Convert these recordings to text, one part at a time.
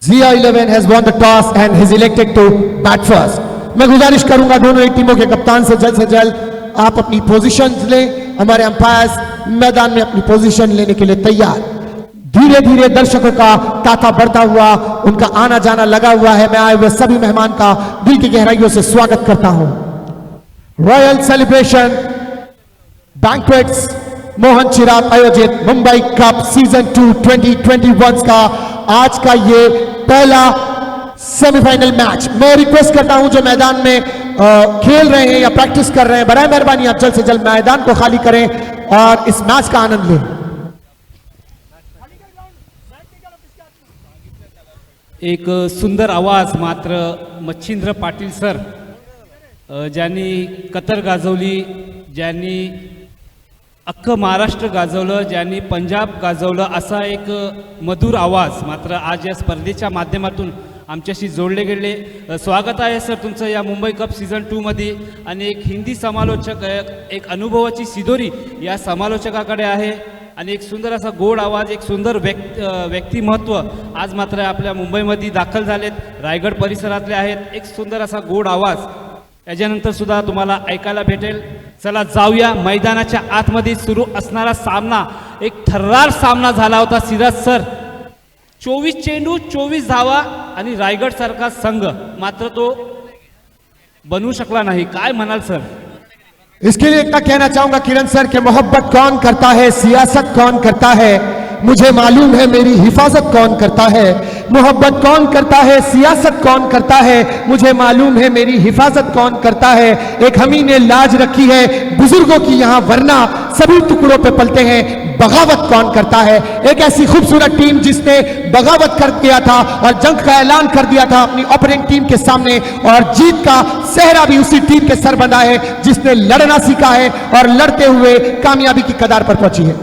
ZI11 has won the toss and is elected to bat first. मैं गुजारिश करूंगा दोनों ही टीमों के कप्तान से जल्द आप अपनी पोजीशंस लें। हमारे अंपायर्स मैदान में अपनी पोजीशन लेने के लिए तैयार। धीरे धीरे दर्शकों का तांता बढ़ता हुआ उनका आना जाना लगा हुआ है। मैं आए हुए सभी मेहमान का दिल की गहराइयों से स्वागत करता हूं। रॉयल सेलिब्रेशन बैंक्वेट्स मोहन चिराग आयोजित मुंबई कप सीजन 2 2021 का आज का ये पहला सेमीफाइनल मैच। मैं रिक्वेस्ट करता हूं जो मैदान में खेल रहे हैं या प्रैक्टिस कर रहे हैं, बराए मेहरबानी आप जल्द से जल्द मैदान को खाली करें और इस मैच का आनंद लें। एक सुंदर आवाज मात्र मच्छिंद्र पाटील सर ज्यांनी कतर गाजवली, ज्यांनी अख्खं महाराष्ट्र गाजवलं, ज्यांनी पंजाब गाजवलं, असा एक मधुर आवाज मात्र आज या स्पर्धेच्या माध्यमातून आमच्याशी जोडले गेले। स्वागत आहे सर तुमचं या मुंबई कप सीझन 2 मध्ये। आणि एक हिंदी समालोचक, एक अनुभवाची सिदोरी या समालोचकाकडे आहे आणि एक सुंदर असा गोड आवाज, एक सुंदर व्यक्तिमत्व आज मात्र आपल्या मुंबईमध्ये दाखल झालेत, रायगड परिसरातले आहेत। एक सुंदर असा गोड आवाज याच्यानंतर सुद्धा तुम्हाला ऐकायला भेटेल। चला जाऊया मैदानाच्या आतमध्ये। सुरू असणारा सामना एक थर्रार सामना झाला होता सिराज सर। 24 चेंडू 24 धावा आणि रायगड सारखा संघ मात्र तो बनवू शकला नाही। काय म्हणाल सर? इसके लिए इतना कहना चाहूंगा किरण सर कि मोहब्बत कौन करता है, सियासत कौन करता है, मुझे मालूम है मेरी हिफाजत कौन करता है। मोहब्बत कौन करता है, सियासत कौन करता है, मुझे मालूम है मेरी हिफाजत कौन करता है। एक हमी ने लाज रखी है बुजुर्गों की यहाँ, वरना सभी टुकड़ों पे पलते हैं, बगावत कौन करता है। एक ऐसी खूबसूरत टीम जिसने बगावत कर दिया था और जंग का ऐलान कर दिया था अपनी ओपनिंग टीम के सामने, और जीत का सेहरा भी उसी टीम के सर बंधा है जिसने लड़ना सीखा है और लड़ते हुए कामयाबी की कगार पर पहुंची है।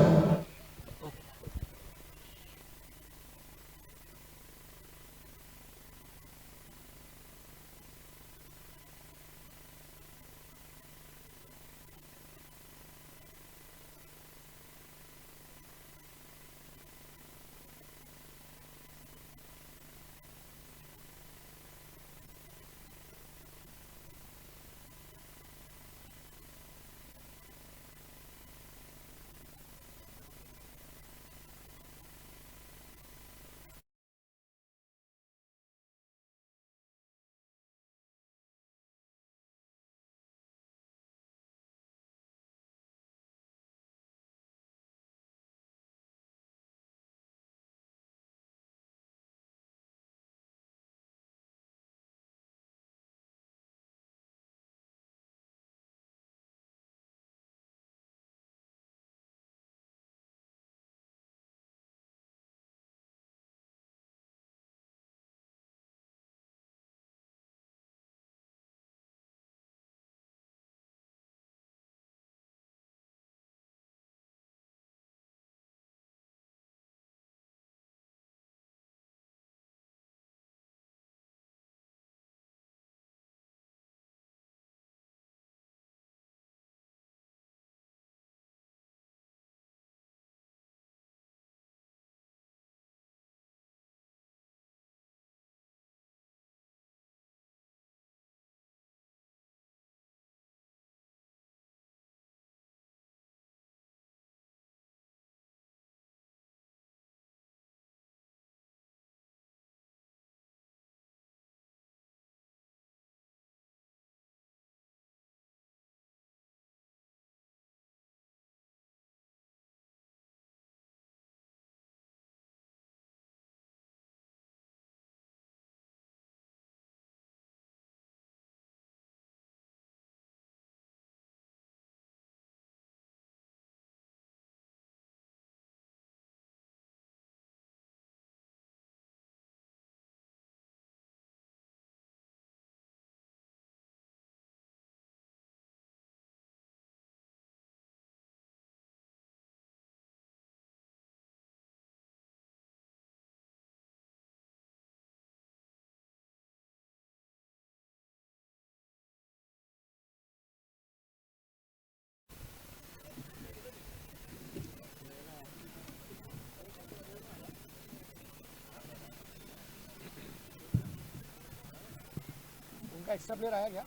एक्स्ट्रा प्लेयर आया क्या?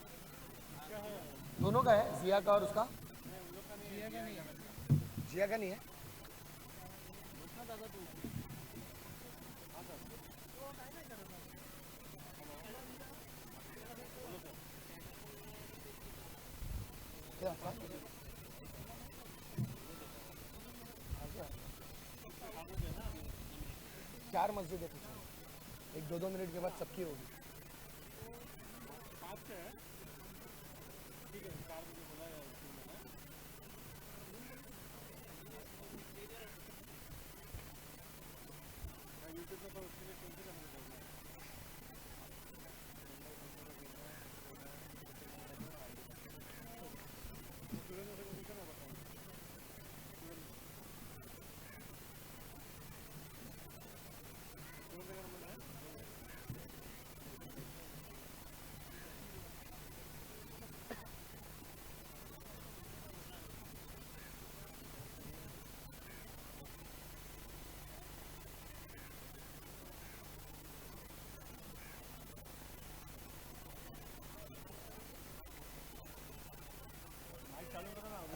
दोनों का है, जिया का और उसका। जिया का नहीं है। क्या? चार मस्जिद है पीछे, एक 2-2 मिनट के बाद सबकी होगी।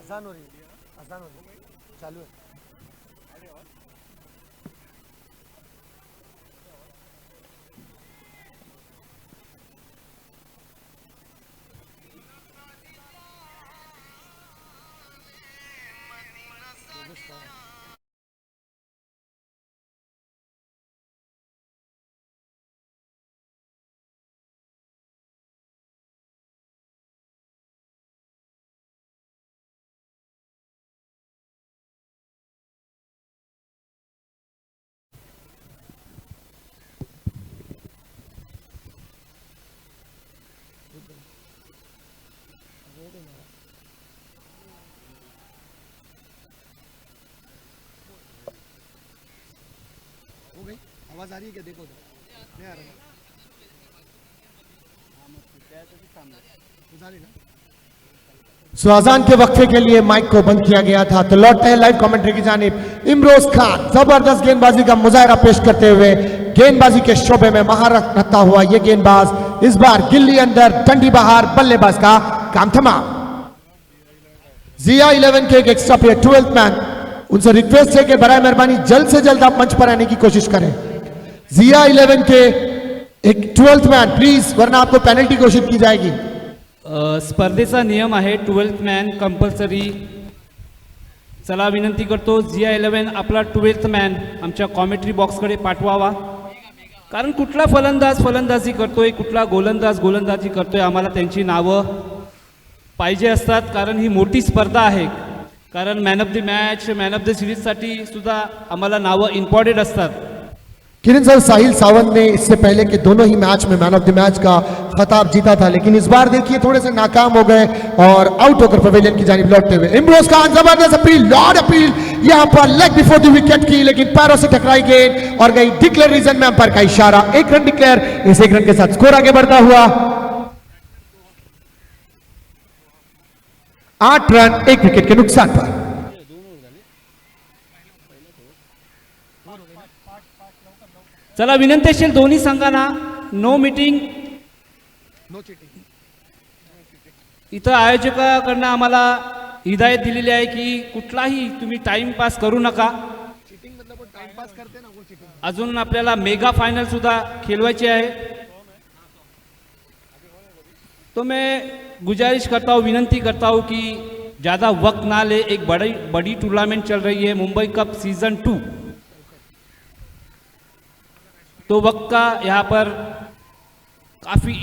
अजान हो रही है, अजान हो रही है, चालू है। हो गई? आवाज आ रही है क्या? देखो नहीं आ रहा। सो अजान के वक्फे के लिए माइक को बंद किया गया था। तो लौटते हैं लाइव कमेंट्री की जानिब। इमरोज खान जबरदस्त गेंदबाजी का मुजाहरा पेश करते हुए गेंदबाजी के शोबे में महारत रखता हुआ ये गेंदबाज इस बार गिल्ली अंदर डंडी बाहर, बल्लेबाज का काम तमाम। जिया 11 के एक एक्स्ट्रा प्लेयर 12th मैन, उनसे रिक्वेस्ट है कि बराए मेहरबानी जल्द से जल्द आप मंच पर आने की कोशिश करें। जिया 11 के एक 12th मैन प्लीज, वरना आपको पेनल्टी घोषित की जाएगी। स्पर्धेचा नियम आहे 12th मॅन कंपल्सरी. चला विनंती करतो जिया 11 आपला 12th मॅन आमच्या कॉमेंट्री बॉक्सकडे पाठवावा. कारण कुठला फलंदाज फलंदाजी करतोय, कुठला गोलंदाज गोलंदाजी करतोय, आम्हाला त्यांची नावं पाहिजे असतात. कारण ही मोठी स्पर्धा आहे. कारण man of the match, man of the सिरीजसाठी सुद्धा आम्हाला नावं इम्पॉर्टंट असतात. किरण सर, साहिल सावंत ने इससे पहले के दोनों ही मैच में मैन ऑफ द मैच का खिताब जीता था, लेकिन इस बार देखिए थोड़े से नाकाम हो गए और आउट होकर पवेलियन की जानिब लौटते हुए। इमरोज खान जबरदस्त अपील, लॉर्ड अपील यहां पर लेग बिफोर द विकेट की, लेकिन पैरों से टकराई गेंद और गई डिक्लेयर रीजन में अंपायर का इशारा। 1 रन डिक्लेयर, इस 1 रन के साथ स्कोर आगे बढ़ता हुआ 8 रन 1 विकेट के नुकसान पर। चला विनंती असेल दोन्ही संघांना नो मीटिंग, नो चीटिंग. इथं आयोजकाकडनं आम्हाला हिदायत दिलेली आहे की कुठलाही तुम्ही टाइमपास करू नका. चीटिंग मतलब वो टाइम पास करते ना, वो चीटिंग. अजून आपल्याला मेगा फाइनल सुद्धा खेलवायची आहे. तो मैं गुजारिश करता हूँ, विनंती करता हूँ कि ज़्यादा वक्त ना ले. एक बड़ी टूर्नामेंट चल रही है, मुंबई कप सीजन 2. तो वक्त का यहाँ पर काफ़ी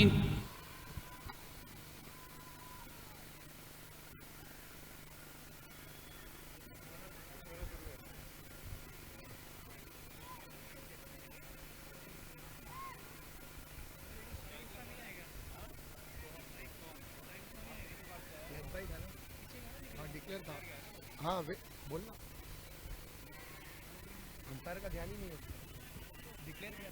डिक्लेयर था. हाँ बोलना, अंपायर का ध्यान ही नहीं है. डिक्लेयर किया.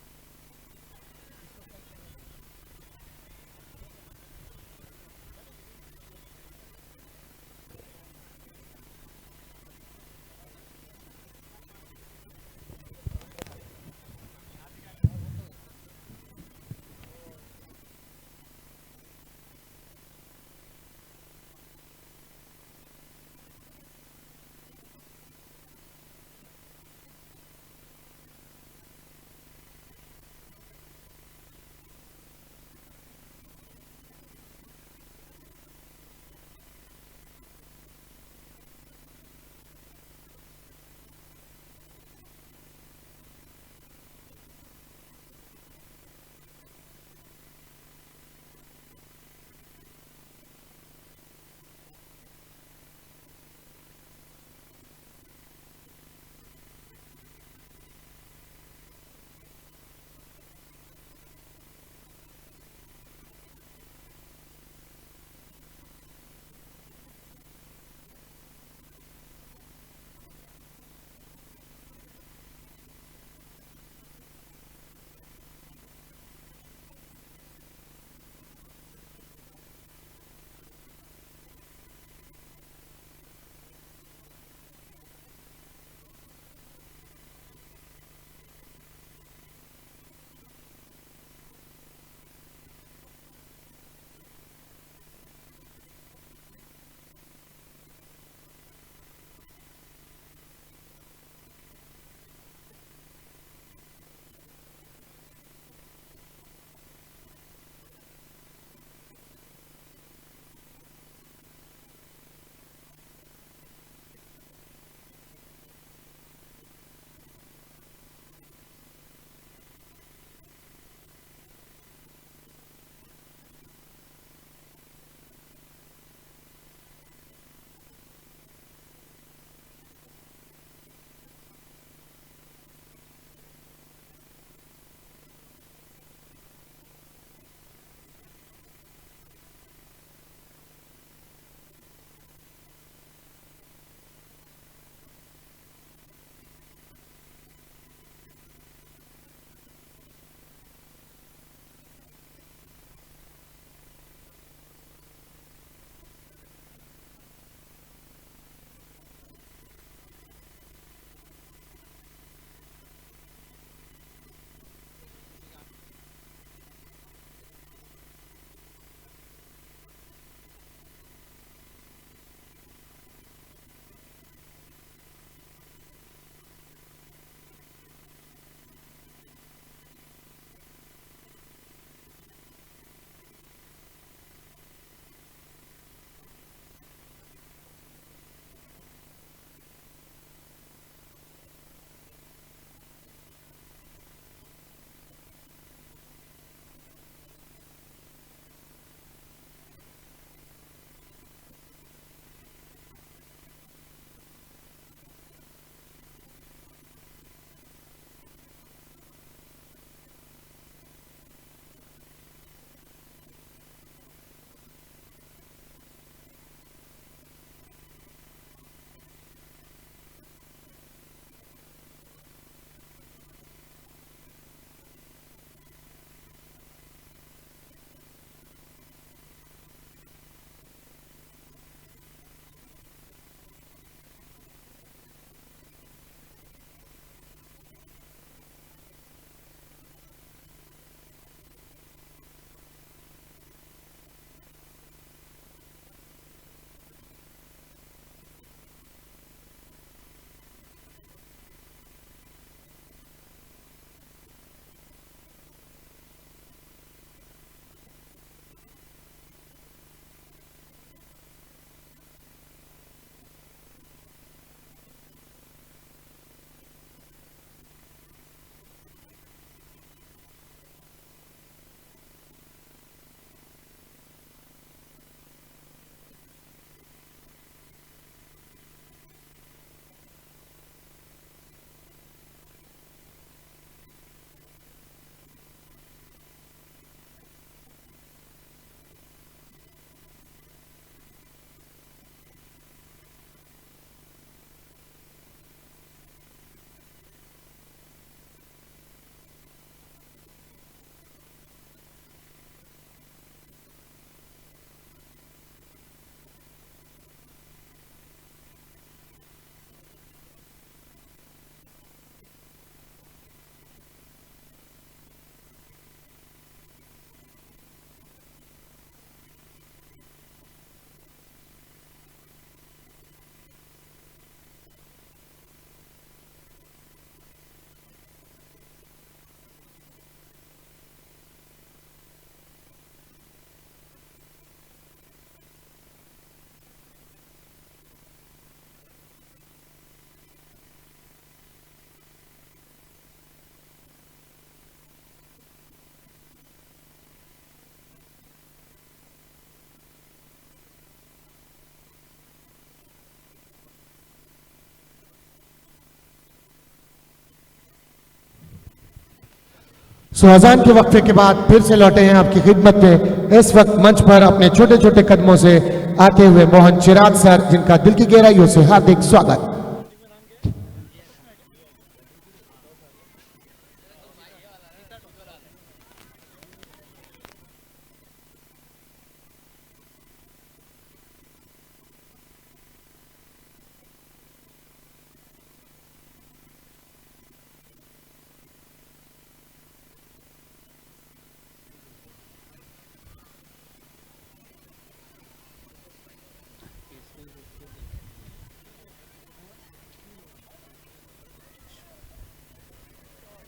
सो अजान के वक्फे के बाद फिर से लौटे हैं आपकी खिदमत में इस वक्त मंच पर अपने छोटे छोटे कदमों से आते हुए मोहन चिराग सर, जिनका दिल की गहराइयों से हार्दिक स्वागत।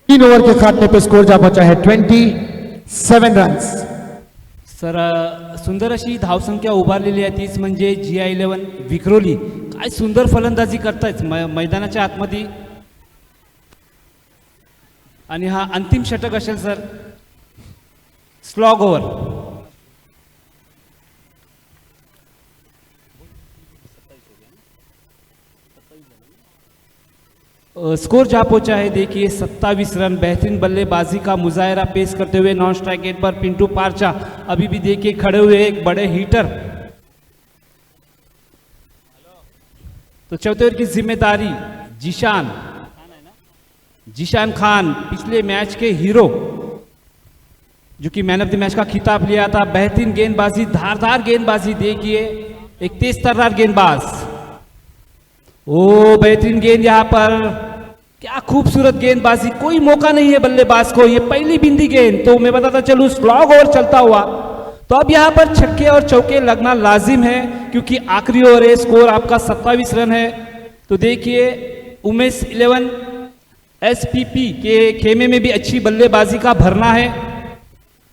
तीन ओवर के खात्मे पे स्कोर जा पहुंचा है 27 रन्स। सर सुंदर अशी धावसंख्या उभारलेली आहे, तीच म्हणजे GI11 विक्रोली. काय सुंदर फलंदाजी करतायत मैदानाच्या आतमध्ये. आणि हा अंतिम षटक असेल सर. Slog over. स्कोर जहां पहुंचा है देखिए 27 रन. बेहतरीन बल्लेबाजी का मुजाहरा पेश करते हुए नॉन स्ट्राइक गेट पर पिंटू पारचा अभी भी देखिए खड़े हुए एक बड़े हीटर. तो चौथे ओवर की जिम्मेदारी जीशान खान, पिछले मैच के हीरो, जो कि मैन ऑफ द मैच का खिताब लिया था. बेहतरीन गेंदबाजी, धारदार गेंदबाजी. देखिए एक तेज तर्रार गेंदबाज. ओ बेहतरीन गेंद यहां पर. क्या खूबसूरत गेंदबाजी. कोई मौका नहीं है बल्लेबाज को. ये पहली बिंदी गेंद. तो मैं बताता चलूं स्लॉग ओवर चलता हुआ. तो अब यहां पर छक्के और चौके लगना लाजिम है, क्योंकि आखिरी ओवर है. स्कोर आपका 27 रन है. तो देखिए उमेश 11 SPP के खेमे में भी अच्छी बल्लेबाजी का भरना है.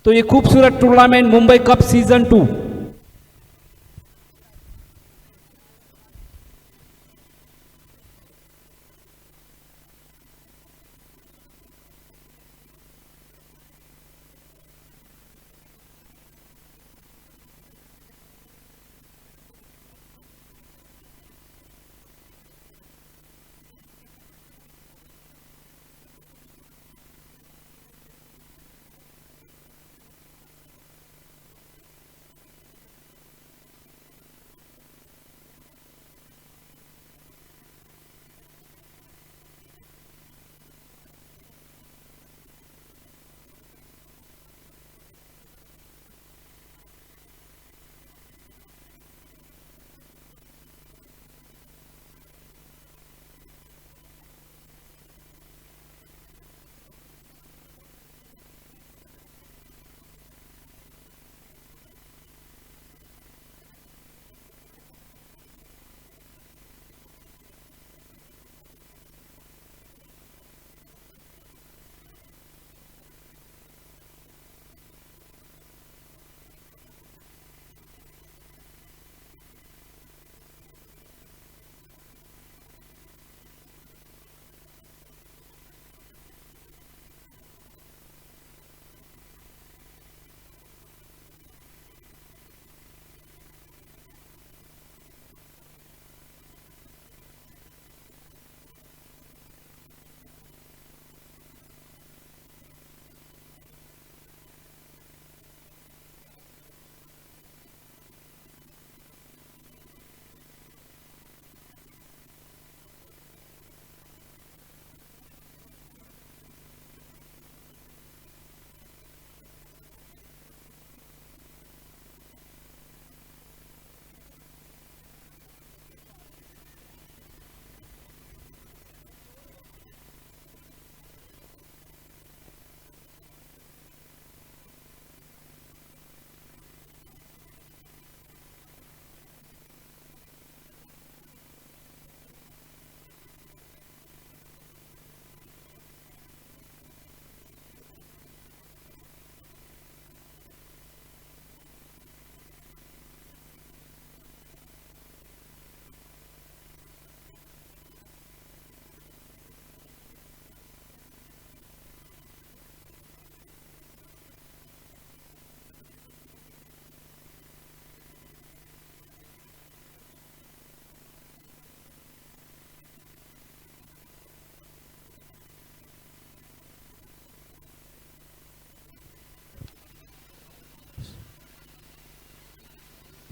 तो ये खूबसूरत टूर्नामेंट मुंबई कप सीजन 2.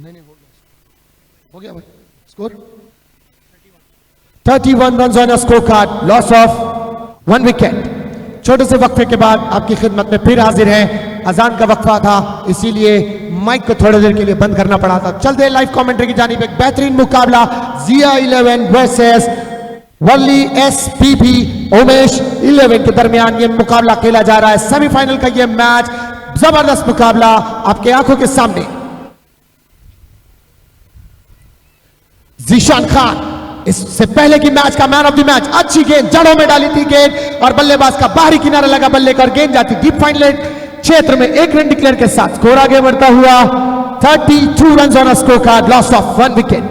नहीं हो गया भाई score 31 run on score card, loss of 1 wicket. छोटे से वक्फे के बाद आपकी खिदमत में फिर हाजिर है। अजान का वक्फा था इसीलिए माइक को थोड़ी देर के लिए बंद करना पड़ा था। चलते लाइव कमेंट्री की जानिब, एक बेहतरीन मुकाबला जिया 11 वर्सेस वर्ली एसपीपी उमेश 11 के दरमियान ये मुकाबला खेला जा रहा है। सेमीफाइनल का ये मैच, जबरदस्त मुकाबला आपके आंखों के सामने। जीशान खान इससे पहले की मैच का मैन ऑफ द मैच, अच्छी गेंद जड़ों में डाली थी गेंद और बल्लेबाज का बाहरी किनारा लगा बल्ले का और गेंद जाती डीप फाइनल क्षेत्र में। 1 रन डिक्लेयर के साथ स्कोर आगे बढ़ता हुआ 32 run on score card, loss of 1 wicket.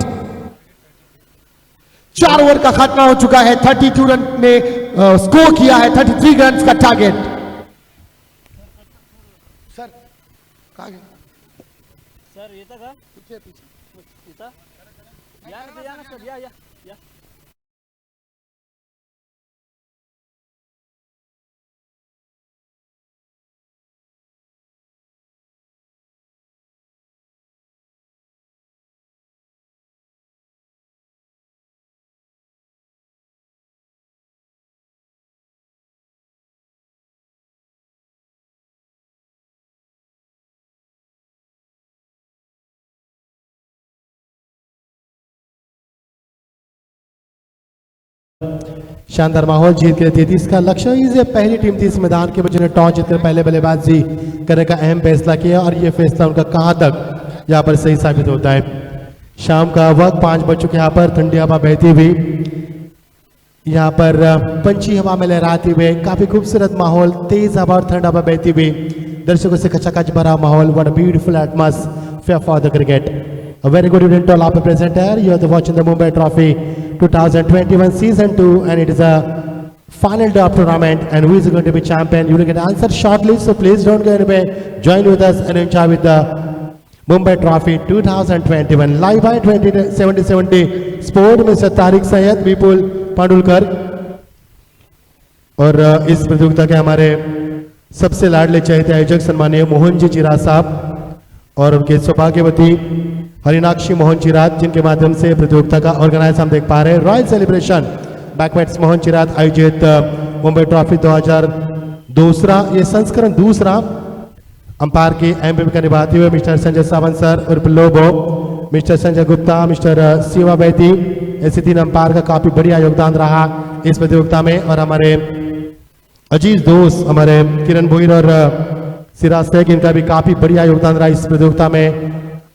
4 over का खात्मा हो चुका है। 32 रन में स्कोर किया है, 33 रन का टारगेट। सर कहां गए सर येतं का इथं या ना सर या शानदार माहौल जीत के 33 का लक्ष्य। ये पहली टीम थी इस मैदान के, जिन्होंने टॉस जीतकर पहले बल्लेबाजी करने का अहम फैसला किया और ये फैसला उनका कहां तक यहाँ पर सही साबित होता है। शाम का वक्त 5 बज चुके, यहाँ पर ठंडी हवा बहती हुई, यहाँ पर पंछी हवा में लहराते हुए, काफी खूबसूरत माहौल, तेज हवा और ठंड हवा बहती हुई, दर्शकों से खचाखच भरा माहौल। What a beautiful atmosphere for the cricket. A very good evening to all our present here. You are watching the Mumbai Trophy 2021 Season 2 and it is a final day of tournament and who is going to be champion? You will get answer shortly, so please don't go anywhere. Join with us and enjoy with the Mumbai Trophy 2021 live by 2070 Sport Mr. Tariq Sayed, Vipul Pandulkar और इस प्रतियोगिता के हमारे सबसे लाडले चहेते आयोजक सम्मानीय मोहन जी चिराग साहब और उनके सौभाग्यवती हरिनाक्षी मोहन चिराग, जिनके माध्यम से प्रतियोगिता का ऑर्गेनाइज हम देख पा रहे हैं। रॉयल सेलिब्रेशन बैकवेट्स मोहन चिराग आयोजित मुंबई ट्रॉफी 2002 ये संस्करण दूसरा अंपायर की अहम भूमिका निभाते हुए मिस्टर संजय सावंत सर उर्फ लोबो, मिस्टर संजय गुप्ता, मिस्टर शिवा बैती, ऐसे 3 अंपायर का काफी बढ़िया योगदान रहा इस प्रतियोगिता में। और हमारे अजीज दोस्त हमारे किरण भोईर और सिराज शेख, इनका भी काफी बढ़िया योगदान रहा इस प्रतियोगिता में।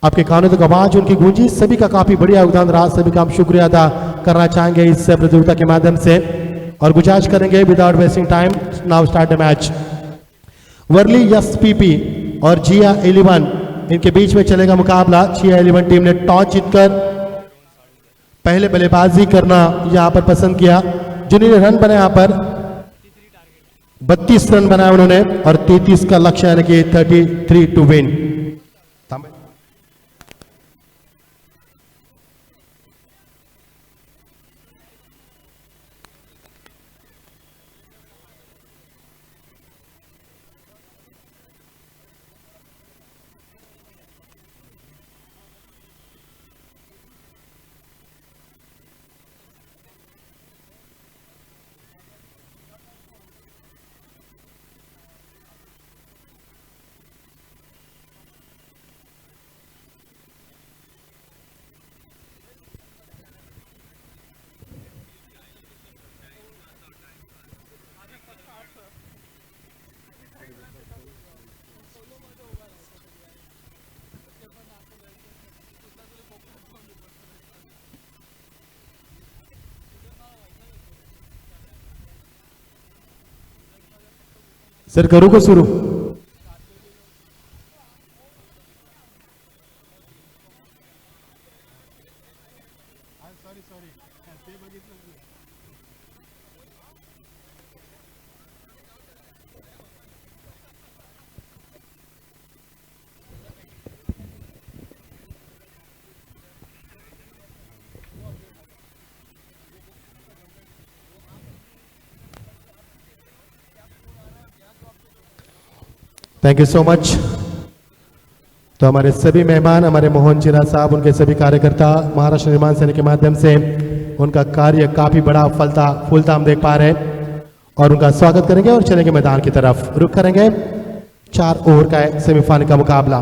आपके कानों तक आवाज उनकी गूंजी, सभी का काफी बढ़िया योगदान रहा, सभी का हम शुक्रिया अदा करना चाहेंगे इस प्रतियोगिता के माध्यम से और गुजारिश करेंगे without wasting time now start the match. Worli SPP और जिया 11 इनके बीच में चलेगा मुकाबला। जिया 11 टीम ने टॉस जीतकर पहले बल्लेबाजी करना यहां पर पसंद किया। जिन्होंने रन बनाए यहां पर 32 रन बनाए उन्होंने और 33 का लक्ष्य यानी कि 33 टू विन। सर करू को सुरू? Thank you so much. तो हमारे सभी मेहमान, हमारे मोहन चिराग साहब, उनके सभी कार्यकर्ता महाराष्ट्र निर्माण सेना के माध्यम से उनका कार्य काफी बड़ा फूलता हम देख पा रहे हैं और उनका स्वागत करेंगे और चलेंगे मैदान की तरफ, रुख करेंगे। 4 ओवर का सेमीफाइनल का मुकाबला।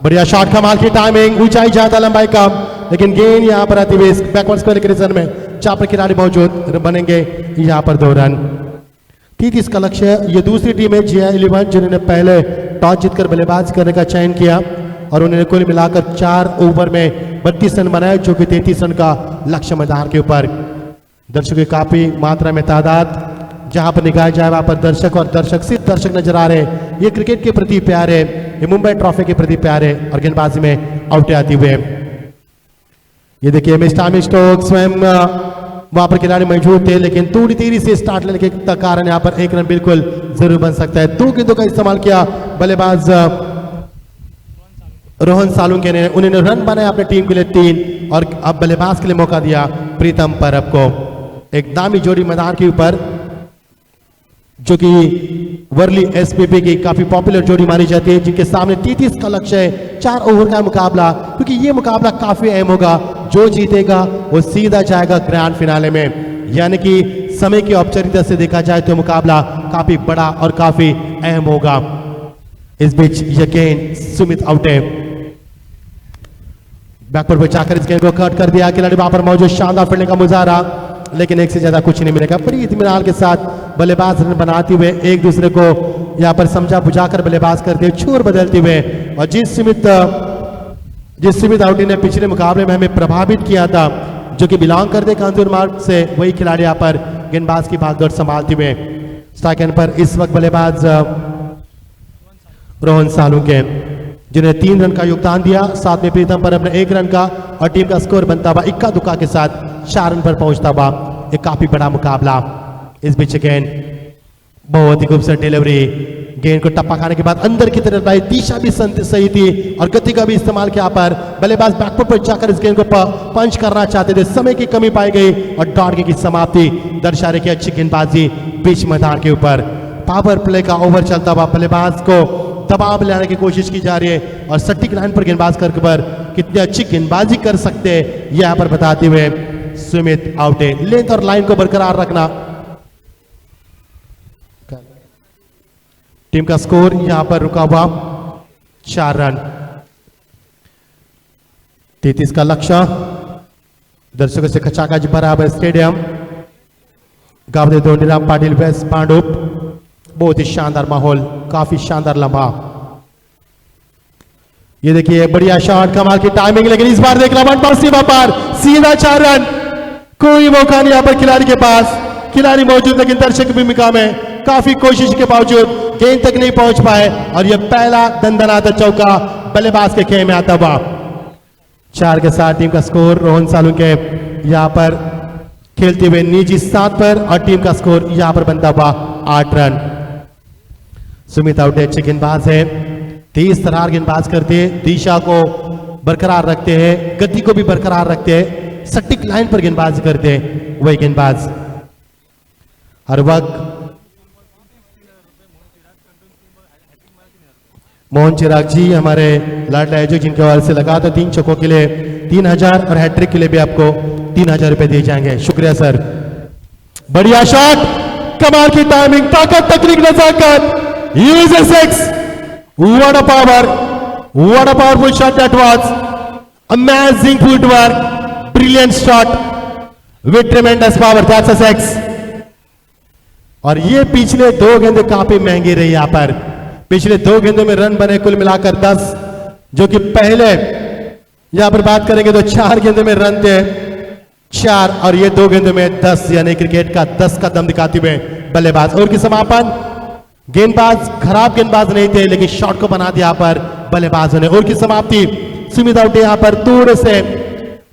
बढ़िया शॉट, कमाल की टाइमिंग, ऊंचाई ज्यादा लंबाई कम, लेकिन गेंद यहाँ पर आती हुई बैकवर्ड स्क्वायर के रीजन में 4 पर खिलाड़ी मौजूद बनेंगे, यहाँ पर 2 रन। 33 का लक्ष्य। ये दूसरी टीम है GI11 जिन्होंने पहले टॉस जीतकर बल्लेबाज करने का चयन किया और उन्होंने कुल मिलाकर 4 ओवर में 32 रन बनाए, जो कि 33 रन का लक्ष्य मैदान के ऊपर। दर्शकों की काफी मात्रा में तादाद, जहां पर निगाह जाए वहां पर दर्शक सिर्फ दर्शक नजर आ रहे हैं। ये क्रिकेट के प्रति प्यार है, ये मुंबई ट्रॉफी के प्रति प्यार है और गेंदबाजी में आउटे आती हुए। ये देखिए मिस्टर स्टोक्स स्वयं वहां पर खिलाड़ी मौजूद थे, लेकिन थोड़ी देरी से स्टार्ट लेने के कारण यहाँ पर 1 रन बिल्कुल जरूर बन सकता है। 2 गेंदों का इस्तेमाल किया बल्लेबाज रोहन सालुंके ने, उन्होंने रन बनाए अपने टीम के लिए 3 और अब बल्लेबाज के लिए मौका दिया प्रीतम परब को। एक दामी जोड़ी मैदान के ऊपर, जो कि वर्ली SPP की काफी पॉपुलर जोड़ी मानी जाती है, जिनके सामने 33 का लक्ष्य है। 4 ओवर का मुकाबला, क्योंकि ये मुकाबला काफी अहम होगा। जो जीतेगा वो सीधा जाएगा ग्रैंड फिनाले में, यानी कि समय की औपचारिकता से देखा जाए तो मुकाबला काफी बड़ा और काफी अहम होगा। इस बीच ये गेंद सुमित आउट है, बैकवर्ड पर जाकर इस गेंद को कट कर दिया। खिलाड़ी वहां पर मौजूद, शानदार फील्डिंग का मुजाहरा, लेकिन एक से ज्यादा कुछ नहीं मिलेगा। बड़ी इत्मीनान के साथ बल्लेबाज रन बनाते हुए एक दूसरे को यहाँ पर समझा बुझाकर बल्लेबाज करते हुए, छोर बदलते हुए। और जिस सुमित आउटी ने पिछले मुकाबले में हमें प्रभावित किया था, जो कि बिलोंग करते कांजूर मार्ग से, वही खिलाड़ी यहाँ पर गेंदबाज की भागदौड़ संभालते हुए। स्ट्राइक एंड पर इस वक्त बल्लेबाज रोहन सालुंके, जिन्हें 3 रन का योगदान दिया, साथ में प्रीतम पर अपने 1 रन का, और टीम का स्कोर बनता हुआ इक्का दुक्का के साथ 4 रन पर पहुंचता हुआ। एक काफी बड़ा मुकाबला। इस बीच गेंद बहुत ही खूबसूरत डिलीवरी, गेंद को टप्पा खाने के बाद अंदर की तरफ आई, दिशा भी सही थी और गति का भी इस्तेमाल किया। पर बल्लेबाज बैकवर्ड पर जाकर इस गेंद को पंच करना चाहते थे, समय की कमी पाई गई और डॉट की समाप्ति दर्शा रही। अच्छी गेंदबाजी बीच मैदान के ऊपर, पावर प्ले का ओवर चलता हुआ, बल्लेबाज को दबाव लाने की कोशिश की जा रही है और सटीक लाइन पर गेंदबाज करके पर कितनी अच्छी गेंदबाजी कर सकते हैं यह यहाँ पर बताते हुए सुमित आउट है। लेंथ और लाइन को बरकरार रखना। टीम का स्कोर यहां पर रुका हुआ 4 रन। 33 का लक्ष्य। दर्शकों से खचाखच भरा हुआ स्टेडियम, गावदे धोनीराम पाटिल वेस्ट पांडुप। बहुत ही शानदार माहौल, काफी शानदार लम्हा। ये देखिए बढ़िया शॉट, कमाल की टाइमिंग, लेकिन इस बार देख रहा हूं सीमा पार, सीधा 4 रन। कोई मौका नहीं यहां पर खिलाड़ी के पास, खिलाड़ी मौजूद लेकिन दर्शक की भूमिका में काफी कोशिश के बावजूद गेंद तक नहीं पहुंच पाए और यह पहला दंदनाता चौका बल्लेबाज के खेमे आता हुआ। 4 के साथ टीम का स्कोर। रोहन सालुंके यहां पर खेलते हुए निजी 7 पर और टीम का स्कोर यहां पर बनता हुआ 8 रन। सुमित आउटे अच्छे गेंदबाज है, तेज तरार गेंदबाज करते हैं, दिशा को बरकरार रखते हैं, गति को भी बरकरार रखते हैं, सटीक लाइन पर गेंदबाजी करते हैं वही गेंदबाज। हर वक्त मोहन चिराग जी हमारे लाडला आयोजक, जिनके हवाले से लगा था 3 चौकों के लिए 3000 और हैट्रिक के लिए भी आपको 3000 रुपए दिए जाएंगे। शुक्रिया सर। बढ़िया शॉट, कमाल की टाइमिंग, ताकत, तकनीक, नजाकत, use a 6। What a power, what a powerful shot that was. Amazing footwork, brilliant shot with tremendous power, that's a 6। और ये पिछले 2 गेंदें काफी महंगी रही यहां पर। पिछले 2 गेंदों में रन बने कुल मिलाकर 10, जो कि पहले यहां पर बात करेंगे तो 4 गेंदों में रन थे 4 और ये 2 गेंदों में 10, यानी क्रिकेट का 10 का दम दिखाते हुए बल्लेबाज। और की समापन, गेंदबाज खराब गेंदबाज नहीं थे लेकिन शॉट को बना दिया पर बल्लेबाजों ने। और की समाप्ति सुमित आउटे यहां पर थोड़े से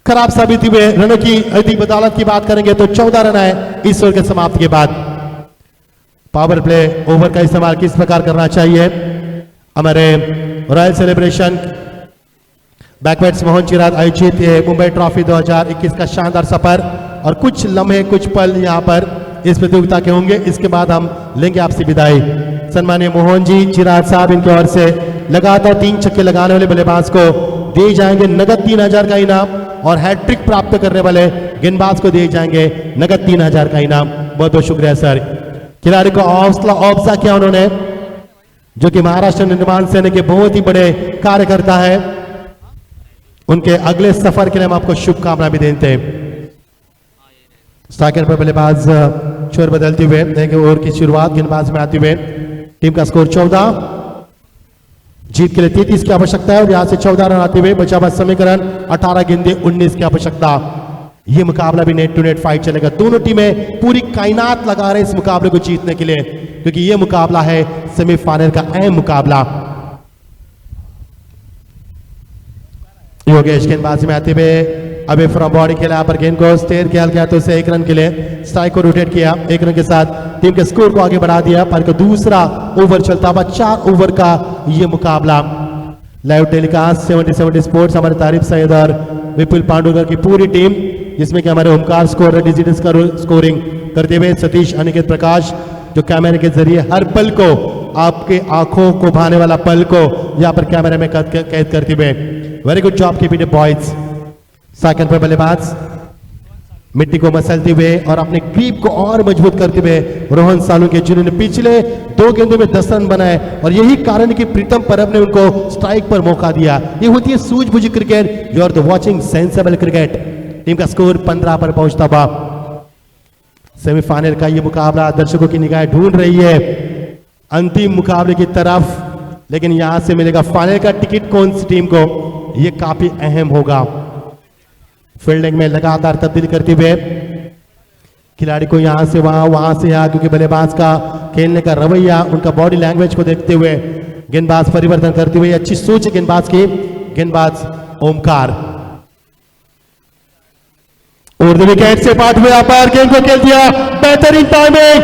खराब साबित हुए। रनों की अधिक बदौलत की बात करेंगे तो 14 रन आए इस ओवर के समाप्ति के बाद। पावर प्ले ओवर का इस्तेमाल किस प्रकार करना चाहिए, हमारे रॉयल सेलिब्रेशन बैकवर्ड्स मोहन चिराग आयोजित मुंबई ट्रॉफी 2021 का शानदार सफर और कुछ लम्हे, कुछ पल यहां पर इस प्रतियोगिता के होंगे। इसके बाद हम लेंगे आपसे विदाई। सम्मानीय मोहन जी चिराग साहब, इनकी ओर से लगातार 3 छक्के लगाने वाले बल्लेबाज को दिए जाएंगे नगद 3000 का इनाम और हैट्रिक प्राप्त करने वाले गेंदबाज को दिए जाएंगे नगद 3000 का इनाम। बहुत बहुत शुक्रिया सर। खिलाड़ी को हौसला अफजा किया उन्होंने, जो कि महाराष्ट्र निर्माण सेना के बहुत ही बड़े कार्यकर्ता है। उनके अगले सफर के लिए हम आपको शुभकामना भी देते हैं। स्ट्राइकर पर बल्लेबाज छोर बदलते हुए एक ओवर की शुरुआत गेंदबाज में आते हुए टीम का स्कोर 14, जीत के लिए 33 की आवश्यकता है और यहां से 14 रन आते हुए बचा हुआ समीकरण 18 गेंदे 19 की आवश्यकता। यह मुकाबला भी नेट टू नेट फाइट चलेगा। दोनों टीमें पूरी कायनात लगा रहे हैं इस मुकाबले को जीतने के लिए, क्योंकि यह मुकाबला है सेमीफाइनल का अहम मुकाबला। योगेश गेंदबाजी में आते हुए अभी फ्रॉम बॉडी खेला, पर गेंद को स्टेयर किया गया तो उसे 1 रन के लिए स्ट्राइक को रोटेट किया। 1 रन के साथ टीम के स्कोर को आगे बढ़ा दिया। पर दूसरा ओवर चलता हुआ 4 ओवर का यह मुकाबला। लाइव टेलीकास्ट 70 स्पोर्ट्स, हमारे तारिफ सैयद और विपुल पांडुगर की पूरी टीम, जिसमें कि हमारे ओमकार स्कोर डिजिटल स्कोरिंग करते हुए सतीश अनिकेत प्रकाश, जो कैमरे के जरिए हर पल को, आपके आंखों को भाने वाला पल को यहाँ पर कैमरे में कैद करते हुए। Very good job keeping it boys. Second पर बल्लेबाज मिट्टी को मसलते हुए और अपने ग्रिप को और मजबूत करते हुए रोहन सालुंके, जिन्होंने पिछले 2 गेंदों में 10 रन बनाए और यही कारण कि प्रीतम परब ने उनको स्ट्राइक पर मौका दिया। ये होती है सूझबूझी cricket. You are the watching sensible cricket. Team का स्कोर 15 पर पहुंचता हुआ। सेमीफाइनल का ये मुकाबला दर्शकों की निगाहें ढूंढ रही है अंतिम मुकाबले की तरफ, लेकिन यहां से मिलेगा फाइनल का टिकट कौन सी टीम को, यह काफी अहम होगा। फील्डिंग में लगातार तब्दील करते हुए खिलाड़ी को यहां से वहां, वहां से यहां, क्योंकि बल्लेबाज का खेलने का रवैया, उनका बॉडी लैंग्वेज को देखते हुए गेंदबाज परिवर्तन करते हुए अच्छी सोच है गेंदबाज की। गेंदबाज ओमकार और विकेट से पाट हुआ पर गेंद को खेल दिया, बेहतरीन टाइमिंग,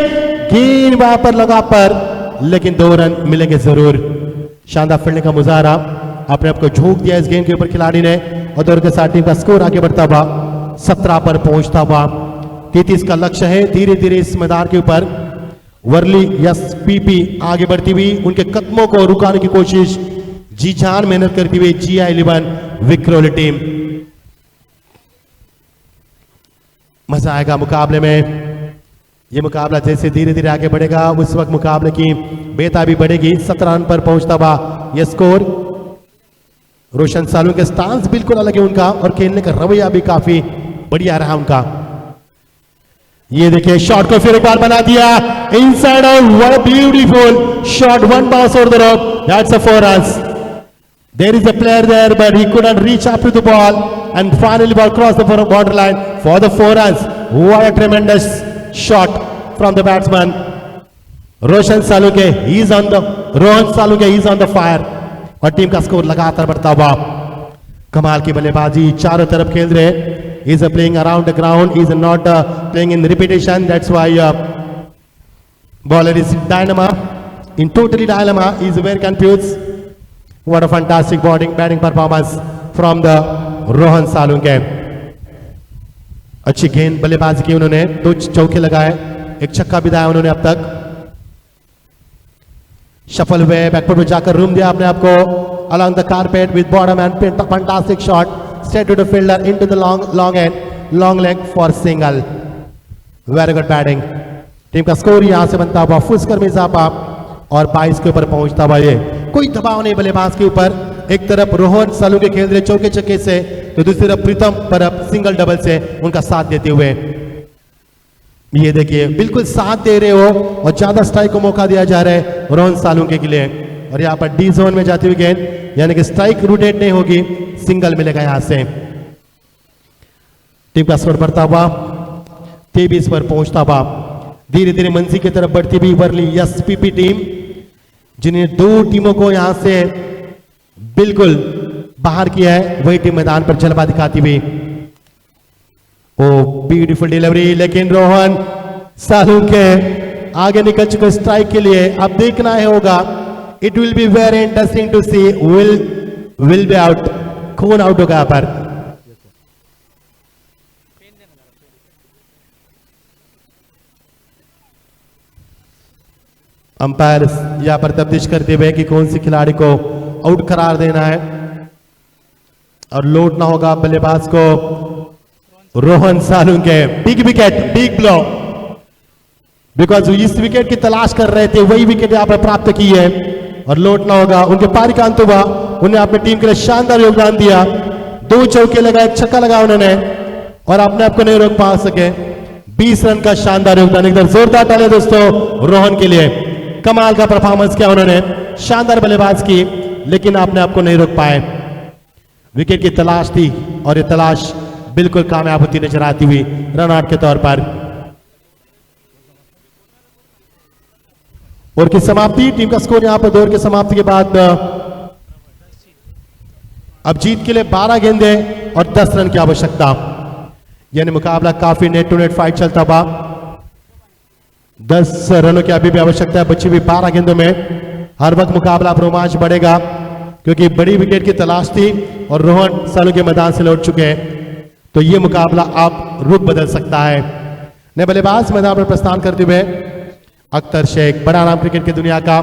गेंद वहां पर लगा पर, लेकिन 2 रन मिलेंगे जरूर। शानदार फील्डिंग का मुजाहरा, अपने आप को झोंक दिया इस गेंद के ऊपर खिलाड़ी ने और दौर के साथ टीम का स्कोर आगे बढ़ता हुआ 17 पर पहुंचता हुआ। 33 का लक्ष्य है। धीरे धीरे इस मैदान के ऊपर वर्ली एसपीपी आगे बढ़ती हुई, उनके कदमों को रुकाने की कोशिश जी जान मेहनत करती हुई GI11 विक्रोली टीम। मजा आएगा मुकाबले में। यह मुकाबला जैसे धीरे धीरे आगे बढ़ेगा उस वक्त मुकाबले की बेताबी बढ़ेगी। 17 रन पर पहुंचता हुआ यह स्कोर। रोशन सालू के स्टांस बिल्कुल अलग है उनका और खेलने का रवैया भी काफी बढ़िया रहा उनका। ये देखिए शॉट को फिर एक बार बना दिया inside out. What a beautiful shot, 1 bounce over the rock, that's a 4 runs. There is a player there, but he couldn't reach up to the ball, and finally ball crossed the borderline for the 4 runs. What a tremendous shot from the batsman. Rohan Saluke, he's on the fire. और team का score लगातार बढ़ता हुआ। कमाल की बल्लेबाजी, चारों तरफ खेल रहे। He's playing around the ground. He's not playing in repetition. That's why bowler is dilemma, in totally dilemma. He's very confused. What a fantastic batting performance from the Rohan Salunke. अच्छी गेंद बल्लेबाजी की उन्होंने, 2 चौके लगाए, 1 छक्का भी दिया उन्होंने अब तक। शफल हुए, बैकफुट में जाकर रूम दिया अपने आप को along the carpet with bottom and fantastic shot straight to the fielder into the long leg for single. Very good batting. Team का स्कोर यहां से बनता हुआ फुसकर में इजाफा और 22 के ऊपर पहुंचता हुआ। ये कोई दबाव नहीं बल्लेबाज के ऊपर। एक तरफ रोहन सालुके खेल रहे चौके छक्के से, तो दूसरी तरफ प्रीतम परब सिंगल डबल से उनका साथ देते हुए। ये देखिए बिल्कुल साथ दे रहे हो और ज्यादा स्ट्राइक को मौका दिया जा रहा है रोहन सालुके के लिए। और यहाँ पर डी जोन में जाती हुई गेंद, यानी कि स्ट्राइक रोटेट नहीं होगी, सिंगल मिलेगा यहां से। टीम का स्कोर बढ़ता हुआ 23 पर पहुंचता हुआ। धीरे धीरे मंजिल की तरफ बढ़ती हुई वर्ली एसपीपी टीम, जिन्हें 2 टीमों को यहां से बिल्कुल बाहर किया है, वही टीम मैदान पर जलवा दिखाती हुई। ओ ब्यूटीफुल डिलीवरी, लेकिन रोहन सालुके आगे निकल चुके स्ट्राइक के लिए। अब देखना है होगा, it will be very interesting to see will be out, कौन आउट होगा यहाँ पर। अंपायर यहाँ पर तफ्तीश करते हुए कि कौन सी खिलाड़ी को आउट करार देना है और लौटना होगा बल्लेबाज को Rohan Salunke. Big wicket, big blow, because इस विकेट की तलाश कर रहे थे, वही विकेट यहाँ पर प्राप्त की है और लौटना होगा। उनके पारी का अंत हुआ, उन्हें अपनी टीम के लिए शानदार योगदान दिया, 2 चौके लगाए, 1 छक्का लगा उन्होंने और अपने आप को नहीं रोक पा सके। 20 रन का शानदार योगदान, एकदम जोरदार तालियां दोस्तों रोहन के लिए। कमाल का परफॉर्मेंस किया उन्होंने, शानदार बल्लेबाज की, लेकिन अपने आप को नहीं रोक पाए। विकेट की तलाश थी और ये तलाश बिल्कुल कामयाब होती नजर आती हुई रन आउट के तौर पर। ओवर की समाप्ति, टीम का स्कोर यहां पर 2 ओवर की समाप्ति के बाद अब जीत के लिए 12 गेंदे और 10 रन की आवश्यकता, यानी मुकाबला काफी नेट टू नेट फाइट चलता हुआ। 10 रनों की अभी भी आवश्यकता है, बची हुई 12 गेंदों में। हर वक्त मुकाबला रोमांच बढ़ेगा क्योंकि बड़ी विकेट की तलाश थी और रोहन सालू के मैदान से लौट चुके हैं, तो ये मुकाबला आप रुख बदल सकता है। नए बल्लेबाज मैदान पर प्रस्थान करते हुए अख्तर शेख, बड़ा नाम क्रिकेट की दुनिया का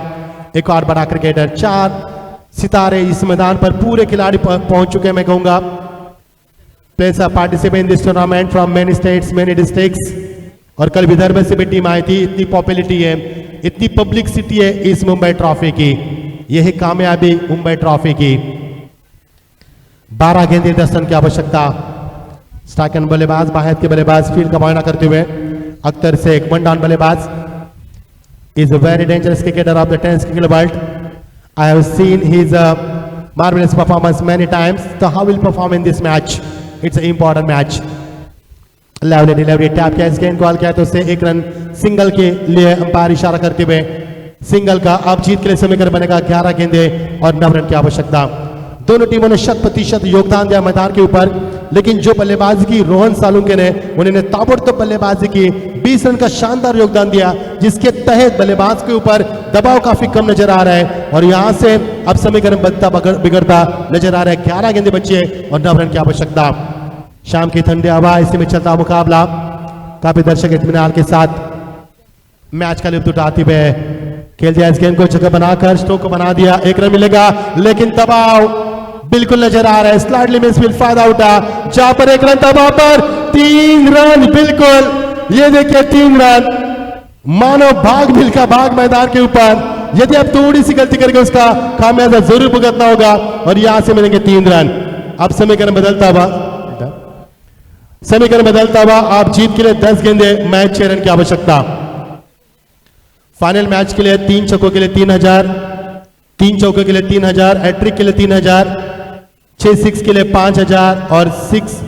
एक और बड़ा क्रिकेटर। 4 सितारे इस मैदान पर पूरे खिलाड़ी पहुंच चुके हैं, मैं कहूंगा। Players are participate in this tournament from many states, many districts. और कल विदर्भ से भी टीम आई थी। इतनी पॉपुलरिटी है, इतनी पब्लिसिटी है इस मुंबई ट्रॉफी की, यही कामयाबी मुंबई ट्रॉफी की। 12 गेंदे 10 रन की आवश्यकता। स्ट्राइक एंड बल्लेबाज, बाहर के बल्लेबाज फील्ड का मुआयना करते हुए अख्तर शेख, 1 डाउन बल्लेबाज, is a very dangerous cricketer of the 10th cricket world. I have seen his marvelous performance many times. So how will perform in this match? It's an important match. Lovely delivery, tap किया, इस गेंद को हल किया तो उससे 1 run single के लिए अंपायर इशारा करते हुए सिंगल का अब जीत के लिए समीकरण बनेगा 11 गेंदे और 9 रन की आवश्यकता। दोनों टीमों ने 100% योगदान दिया मैदान के ऊपर, लेकिन जो बल्लेबाजी की रोहन सालुंके ने, उन्होंने ताबड़तोड़ बल्लेबाजी की, 20 रन का शानदार योगदान दिया, जिसके तहत बल्लेबाज के ऊपर दबाव काफी कम नजर आ रहा है और यहां से अब समीकरण बनता बिगड़ता नजर आ रहा है। 11 गेंदे बचे और 9 रन की आवश्यकता। शाम की ठंडी हवा, इसी में चलता मुकाबला, काफी दर्शक इत्मीनान के साथ मैच का लुत्फ उठाते हुए खेल दिया। इस गेंद को जगह बनाकर स्ट्रोक को बना दिया, 1 रन मिलेगा, लेकिन दबाव बिल्कुल नजर आ रहा है। स्लाइडली मिसफील्ड फायदा उठा, जहां पर 1 रन दबाव पर 3 रन, बिल्कुल ये देखिए 3 रन, मानो भाग मिलकर भाग मैदान के ऊपर। यदि आप थोड़ी सी गलती करके उसका खामियाजा जरूर भुगतना होगा और यहां से मिलेंगे 3 रन। अब समीकरण बदलता हुआ आप जीत के लिए 10 गेंदे, मैच 6 रन की आवश्यकता। फाइनल मैच के लिए 3 छक्कों के लिए 3000, 3 चौकों के लिए 3000, हैट्रिक के लिए 3000, 6 सिक्स के लिए 5000 और 6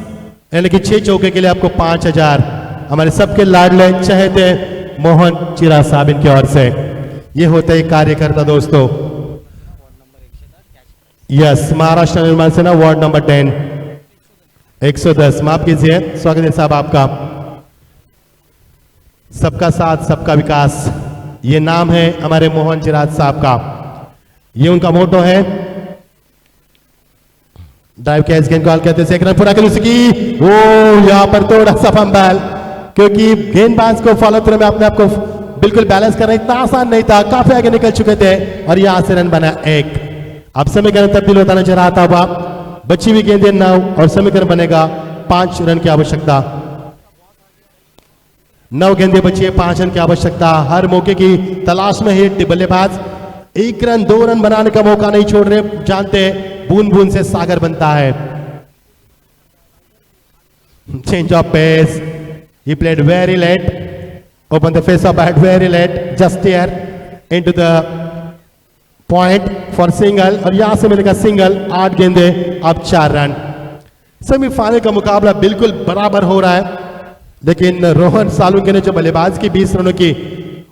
यानी कि 6 चौके के लिए आपको 5000। हमारे सबके लाडले चहेते मोहन चिरा साहब इनकी ओर से ये होता है कार्यकर्ता दोस्तों। यस, महाराष्ट्र निर्माण सेना वार्ड नंबर 10 110, माफ कीजिए, स्वागत है साहब आपका। सबका साथ सबका विकास, ये नाम है हमारे मोहन चिराज साहब का, ये उनका मोटो है। ड्राइव कैच गेंद कॉल कहते हैं, 1 रन पूरा कर उसकी। ओ यहां पर थोड़ा सा फंबल, क्योंकि गेंदबाज को फॉलो थ्रो में अपने आप को बिल्कुल बैलेंस करना इतना आसान नहीं था, काफी आगे निकल चुके थे और यहां से रन बना 1। अब समीकरण तब्दील होता नजर आता हुआ, बची हुई गेंदें 9 और समीकरण बनेगा 5 रन की आवश्यकता। 9 गेंदें बची है, 5 रन की आवश्यकता। हर मौके की तलाश में है बल्लेबाज, 1 रन 2 रन बनाने का मौका नहीं छोड़ रहे, जानते बूंद बूंद से सागर बनता है। Change of pace, he played very late, opened the face of bat very late, just here into the point for single और यहां से मिलेगा सिंगल। 8 गेंदे, अब 4 रन। सेमीफाइनल का मुकाबला बिल्कुल बराबर हो रहा है, लेकिन रोहन सालुंके ने जो बल्लेबाज की 20 रनों की,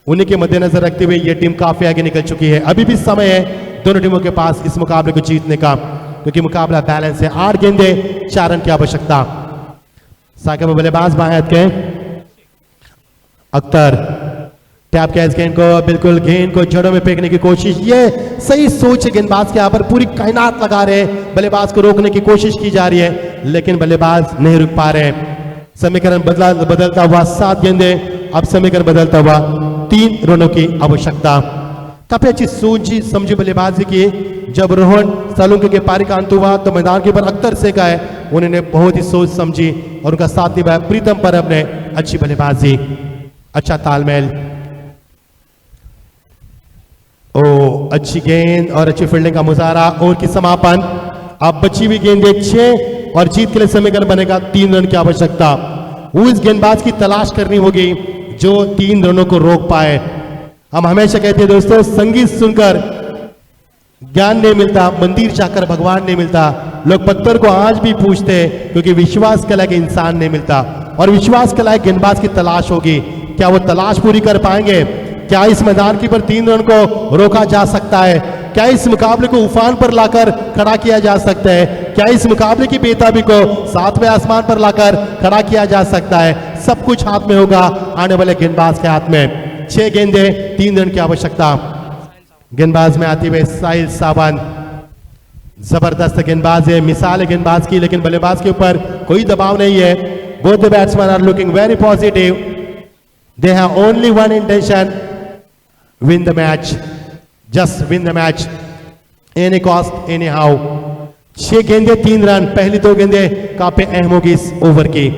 उन्हीं के मद्देनजर रखते हुए यह टीम काफी आगे निकल चुकी है। अभी भी समय है दोनों टीमों के पास इस मुकाबले को जीतने का, क्योंकि मुकाबला बैलेंस है। 8 गेंदे 4 रन की आवश्यकता। साकिब बल्लेबाज बाएं के अख्तर, टैप किया इस गेंद को, बिल्कुल गेंद को जड़ों में फेंकने की कोशिश, ये सही सोच है गेंदबाज के, यहाँ पर पूरी कायनात लगा रहे, बल्लेबाज को रोकने की कोशिश की जा रही है, लेकिन बल्लेबाज नहीं रुक पा रहे। समीकरण बदलता हुआ 7 गेंदे, अब समीकरण बदलता हुआ 3 रनों की आवश्यकता। काफी अच्छी सोची समझी बल्लेबाजी की। जब रोहन सालुंके के पारी का अंत हुआ तो मैदान के ऊपर अख्तर शेख आए, उन्होंने बहुत ही सोच समझी और उनका साथ निभाया। प्रीतम परब ने अच्छी बल्लेबाजी, अच्छा तालमेल, अच्छी गेंद और अच्छी फील्डिंग का मुजाहरा। और की समापन, अब बची हुई गेंदें 6 और जीत के लिए समीकरण बनेगा 3 रन की आवश्यकता। वो इस गेंदबाज की तलाश करनी होगी जो 3 रनों को रोक पाए। हम हमेशा कहते हैं दोस्तों, संगीत सुनकर ज्ञान नहीं मिलता, मंदिर जाकर भगवान नहीं मिलता। लोग पत्थर को आज भी पूछते हैं क्योंकि विश्वास के लायक इंसान नहीं मिलता, और विश्वास के लायक गेंदबाज की तलाश होगी। क्या वो तलाश पूरी कर पाएंगे? क्या इस मैदान के पर 3 रन को रोका जा सकता है? क्या इस मुकाबले को उफान पर लाकर खड़ा किया जा सकता है? क्या इस मुकाबले की बेताबी को 7वें आसमान पर लाकर खड़ा किया जा सकता है? सब कुछ हाथ में होगा आने वाले गेंदबाज के हाथ में। 6 गेंदें 3 रन की आवश्यकता। गेंदबाज में आती हुए साहिल सावंत, जबरदस्त गेंदबाज है, मिसाल है गेंदबाज की, लेकिन बल्लेबाज के ऊपर कोई दबाव नहीं है। Both the batsman are looking very positive, they have only one intention, win the match, just win the match, any cost, anyhow। 6 गेंदें 3 रन, पहली 2 गेंदें काफी अहम होगी इस ओवर की।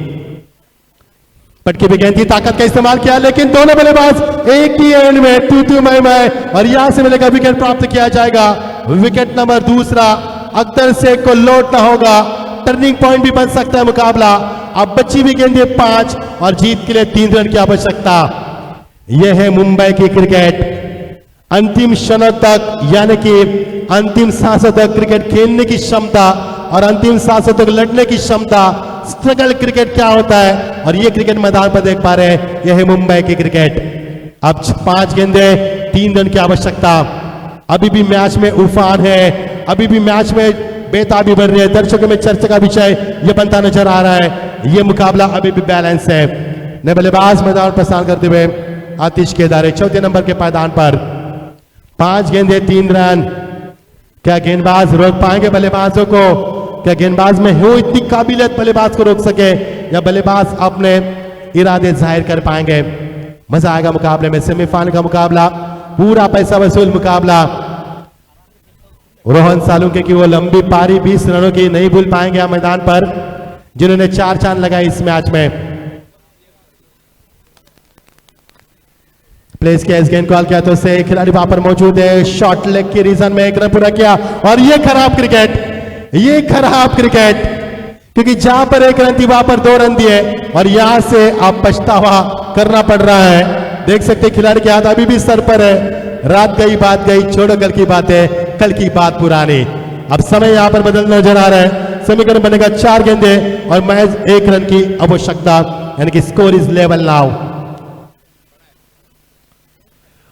पटकी भी गेंद की ताकत का इस्तेमाल किया, लेकिन दोनों बल्लेबाज एक ही एंड में तू मैं, और यहां से मिलेगा विकेट प्राप्त किया जाएगा। विकेट नंबर 2, अख्तर शेख को लौटना होगा। टर्निंग पॉइंट भी बन सकता है मुकाबला। अब बची हुई गेंदें 5 और जीत के लिए 3 रन की आवश्यकता। यह है मुंबई की क्रिकेट, अंतिम क्षणों तक, यानी कि अंतिम सांसों तक क्रिकेट खेलने की क्षमता और अंतिम सांसों तक लड़ने की क्षमता। स्ट्रगल क्रिकेट क्या होता है, और ये क्रिकेट मैदान पर देख पा रहे हैं, यह है मुंबई की क्रिकेट। अब 5 गेंदें 3 रन की आवश्यकता। अभी भी मैच में उफान है, अभी भी मैच में बेताबी बढ़ रही है। दर्शकों में चर्चा का विषय यह बनता नजर आ रहा है। यह मुकाबला अभी भी बैलेंस है। नए बल्लेबाज मैदान प्रस्थान करते हुए आतिश केदारे 4थे नंबर के पायदान पर। 5 गेंदें 3 रन। क्या गेंदबाज रोक पाएंगे बल्लेबाजों को? क्या गेंदबाज में हो इतनी काबिलियत बल्लेबाज को रोक सके, या बल्लेबाज अपने इरादे जाहिर कर पाएंगे? मजा आएगा मुकाबले में। सेमीफाइनल का मुकाबला, पूरा पैसा वसूल मुकाबला। रोहन सालुंके की वो लंबी पारी 20 रनों की नहीं भूल पाएंगे हम मैदान पर, जिन्होंने 4 चांद लगाए इस मैच में। प्लेस किया, इस गेंद को हल किया तो से खिलाड़ी वहां पर मौजूद है। शॉर्ट लेग के रीजन में 1 रन पूरा किया, और ये खराब क्रिकेट, ये खराब क्रिकेट, क्योंकि जहां पर 1 रन थी वहां पर 2 रन दिए, और यहां से आप पछतावा करना पड़ रहा है। देख सकते खिलाड़ी के हाथ अभी भी सर पर है। रात गई बात गई, छोड़ो कल की बातें, कल की बात पुरानी। अब समय यहां पर बदल नजर आ रहा है। समीकरण बनेगा 4 गेंदें और महज 1 रन की आवश्यकता, यानी कि स्कोर इज लेवल नाउ।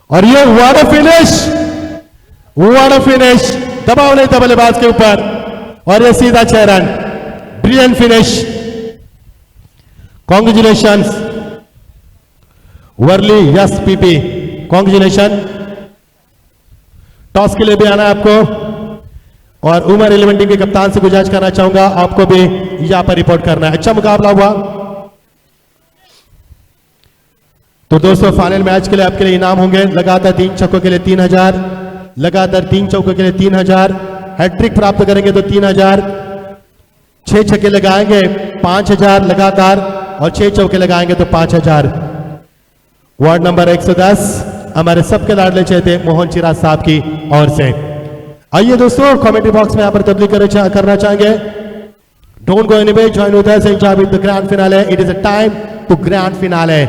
और ये what a finish, what a finish, दबाव नहीं था बल्लेबाज के ऊपर, और ये सीधा 6 run. Brilliant finish, congratulations Worli, S PP, congratulations. Toss के लिए भी आना है आपको, और उमर 11 टीम के कप्तान से गुजारिश करना चाहूंगा आपको भी यहां पर रिपोर्ट करना है। अच्छा मुकाबला हुआ। तो दोस्तों फाइनल मैच के लिए आपके लिए इनाम होंगे लगातार 3 छक्कों के लिए 3000, लगातार 3 चौकों के लिए 3000, हैट्रिक प्राप्त करेंगे तो 3000, 6 छक्के लगाएंगे 5000 लगातार, और 6 चौके लगाएंगे तो 5000। वार्ड नंबर 110 हमारे सबके लाडले चहेते मोहन चिराज साहब की ओर से। आइए दोस्तों कमेंट्री बॉक्स में यहां पर तब्दील करना चाहेंगे। Don't go anyway, join with us and join with the grand finale. It is a time to grand finale.